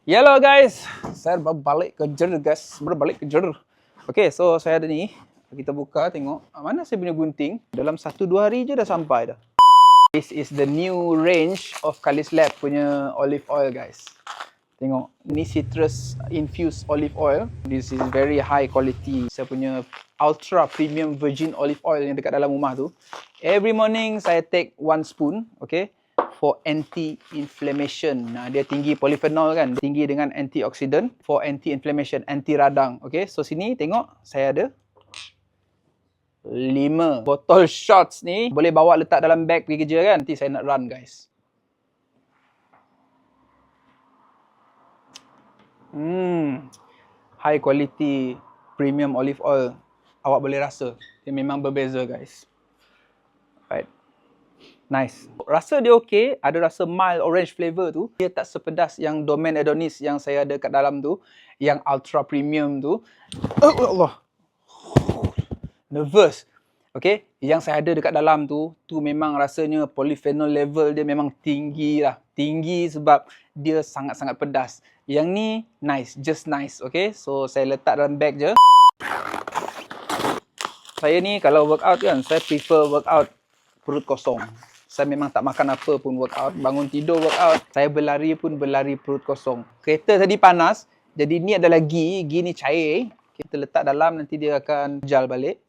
Hello guys, saya berbalik kerja guys, berbalik kerja. Okay, so saya ada ni, kita buka tengok mana saya punya gunting. Dalam 1-2 hari je dah sampai dah. This is the new range of Kalis Lab punya olive oil guys. Tengok, ni citrus infused olive oil. This is very high quality. Saya punya ultra premium virgin olive oil yang dekat dalam rumah tu. Every morning saya take 1 spoon, okay, for anti-inflammation. Nah, dia tinggi polyphenol kan, tinggi dengan antioxidant for anti-inflammation, anti radang. Okay, so sini tengok saya ada 5 botol shots ni. Boleh bawa letak dalam bag pergi kerja kan. Nanti saya nak run guys. High quality premium olive oil. Awak boleh rasa dia memang berbeza guys. Right. Nice. Rasa dia okey, ada rasa mild orange flavor tu. Dia tak sepedas yang Domaine Adonis yang saya ada kat dalam tu, yang ultra premium tu. Oh Allah. Nervous. Okay, yang saya ada dekat dalam tu memang rasanya polyphenol level dia memang tinggi lah. Tinggi sebab dia sangat-sangat pedas. Yang ni nice, just nice. Okay, so saya letak dalam bag je. Saya ni kalau workout kan, saya prefer workout perut kosong. Saya memang tak makan apa pun workout. Bangun tidur workout. Saya berlari pun berlari perut kosong. Kereta tadi panas. Jadi ni ada lagi. Ghee ni cair. Kita letak dalam, nanti dia akan jal balik.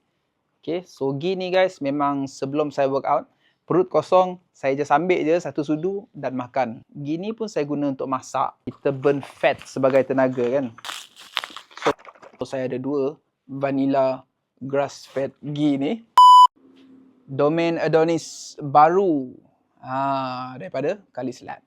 Okay, so ghee ni guys memang sebelum saya workout. Perut kosong, saya just ambil je satu sudu dan makan. Ghee ni pun saya guna untuk masak. Kita burn fat sebagai tenaga kan. So saya ada 2 vanilla grass fed ghee ni. Domaine Adonis baru daripada Kalis Lab.